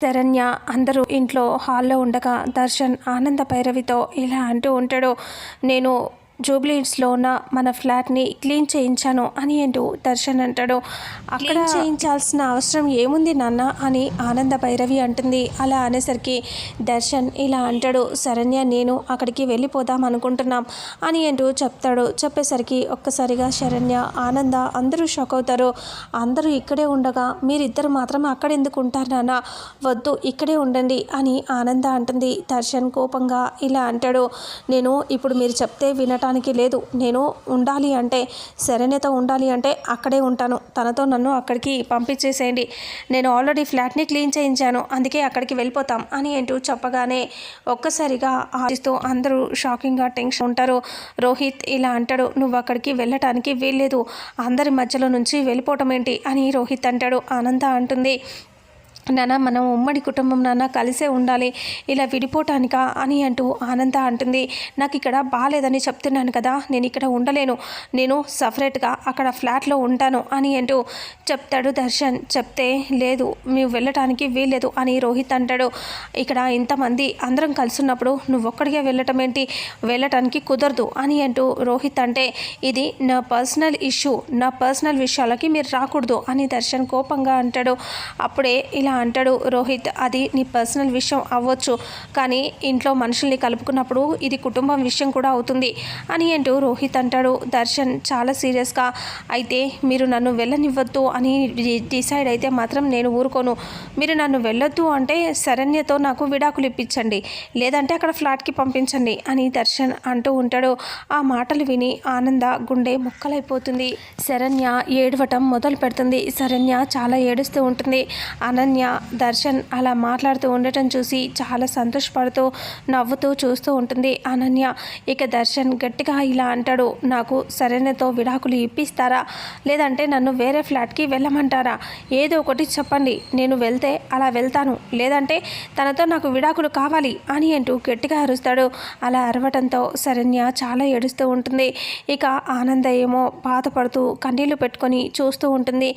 శరణ్య అందరూ ఇంట్లో హాల్లో ఉండగా దర్శన్ ఆనంద భైరవితో ఇలా అంటూ ఉంటాడు. నేను జూబ్లీ హిల్స్లో ఉన్న మన ఫ్లాట్ని క్లీన్ చేయించాను అని అంటూ దర్శన్ అంటాడు. అక్కడ చేయించాల్సిన అవసరం ఏముంది నాన్న అని ఆనంద భైరవి అంటుంది. అలా అనేసరికి దర్శన్ ఇలా అంటాడు, శరణ్య నేను అక్కడికి వెళ్ళిపోదాం అనుకుంటున్నాం అని అంటూ చెప్తాడు. చెప్పేసరికి ఒక్కసారిగా శరణ్య ఆనంద అందరూ షాక్ అవుతారు. అందరూ ఇక్కడే ఉండగా మీరిద్దరు మాత్రం అక్కడెందుకు ఉంటారు నాన్న, వద్దు ఇక్కడే ఉండండి అని ఆనంద అంటుంది. దర్శన్ కోపంగా ఇలా అంటాడు, నేను ఇప్పుడు మీరు చెప్తే వినటానికి లేదు, నేను ఉండాలి అంటే శరణ్యతో ఉండాలి అంటే అక్కడే ఉంటాను, తనతో నన్ను అక్కడికి పంపించేసేయండి, నేను ఆల్రెడీ ఫ్లాట్ని క్లీన్ చేయించాను అందుకే అక్కడికి వెళ్ళిపోతాం అని అంటూ చెప్పగానే ఒక్కసారిగా ఆలోచిస్తూ అందరూ షాకింగ్గా టెన్షన్ ఉంటారు. రోహిత్ ఇలా అంటాడు, నువ్వు అక్కడికి వెళ్ళటానికి వీల్లేదు, అందరి మధ్యలో నుంచి వెళ్ళిపోవటం ఏంటి అని రోహిత్ అంటాడు. ఆనంద అంటుంది, నాన్న మనం ఉమ్మడి కుటుంబం నాన్న కలిసే ఉండాలి, ఇలా విడిపోవటానికా అని అంటూ ఆనంద అంటుంది. నాకు ఇక్కడ బాగాలేదని చెప్తున్నాను కదా, నేను ఇక్కడ ఉండలేను, నేను సపరేట్గా అక్కడ ఫ్లాట్లో ఉంటాను అని అంటూ చెప్తాడు దర్శన్. చెప్తే లేదు మేము వెళ్ళటానికి వీల్లేదు అని రోహిత్ అంటాడు. ఇక్కడ ఇంతమంది అందరం కలిసి ఉన్నప్పుడు నువ్వు ఒక్కడికే వెళ్ళటం ఏంటి, వెళ్ళటానికి కుదరదు అని అంటూ రోహిత్ అంటే, ఇది నా పర్సనల్ ఇష్యూ, నా పర్సనల్ విషయాలకి మీరు రాకూడదు అని దర్శన్ కోపంగా అంటాడు. అప్పుడే ఇలా అంటాడు రోహిత్, అది నీ పర్సనల్ విషయం అవ్వచ్చు కానీ ఇంట్లో మనుషుల్ని కలుపుకున్నప్పుడు ఇది కుటుంబం విషయం కూడా అవుతుంది అని అంటూ రోహిత్ అంటాడు. దర్శన్ చాలా సీరియస్గా, అయితే మీరు నన్ను వెళ్ళనివ్వద్దు అని డిసైడ్ అయితే మాత్రం నేను ఊరుకోను, మీరు నన్ను వెళ్ళొద్దు అంటే శరణ్యతో నాకు విడాకులు ఇప్పించండి, లేదంటే అక్కడ ఫ్లాట్కి పంపించండి అని దర్శన్ అంటూ ఉంటాడు. ఆ మాటలు విని ఆనంద గుండె ముక్కలైపోతుంది. శరణ్య ఏడవటం మొదలు పెడుతుంది. శరణ్య చాలా ఏడుస్తూ ఉంటుంది. అనన్య దర్శన్ అలా మాట్లాడుతూ ఉండటం చూసి చాలా సంతోషపడుతూ నవ్వుతూ చూస్తూ ఉంటుంది అనన్య. ఇక దర్శన్ గట్టిగా ఇలా అంటాడు, నాకు శరణ్యతో విడాకులు ఇప్పిస్తారా, లేదంటే నన్ను వేరే ఫ్లాట్కి వెళ్ళమంటారా, ఏదో ఒకటి చెప్పండి, నేను వెళ్తే అలా వెళ్తాను, లేదంటే తనతో నాకు విడాకులు కావాలి అని అంటూ గట్టిగా అరుస్తాడు. అలా అరవటంతో శరణ్య చాలా ఏడుస్తూ ఉంటుంది. ఇక ఆనంద ఏమో బాధపడుతూ కన్నీళ్లు పెట్టుకొని చూస్తూ ఉంటుంది.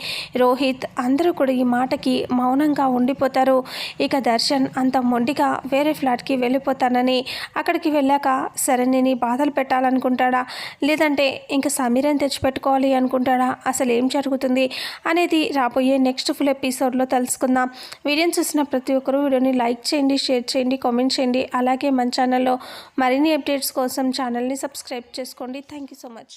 రోహిత్ అందరూ కూడా ఈ మాటకి మౌనంగా ఉండిపోతారు. ఇక దర్శన్ అంత మొండిగా వేరే ఫ్లాట్కి వెళ్ళిపోతానని అక్కడికి వెళ్ళాక శరణ్యని బాధలు పెట్టాలనుకుంటాడా, లేదంటే ఇంకా సమీరని తెచ్చిపెట్టుకోవాలి అనుకుంటాడా, అసలు ఏం జరుగుతుంది అనేది రాబోయే నెక్స్ట్ ఫుల్ ఎపిసోడ్లో తెలుసుకుందాం. వీడియోని చూసిన ప్రతి ఒక్కరూ వీడియోని లైక్ చేయండి, షేర్ చేయండి, కామెంట్ చేయండి. అలాగే మన ఛానల్లో మరిన్ని అప్డేట్స్ కోసం ఛానల్ని సబ్స్క్రైబ్ చేసుకోండి. Thank you so much.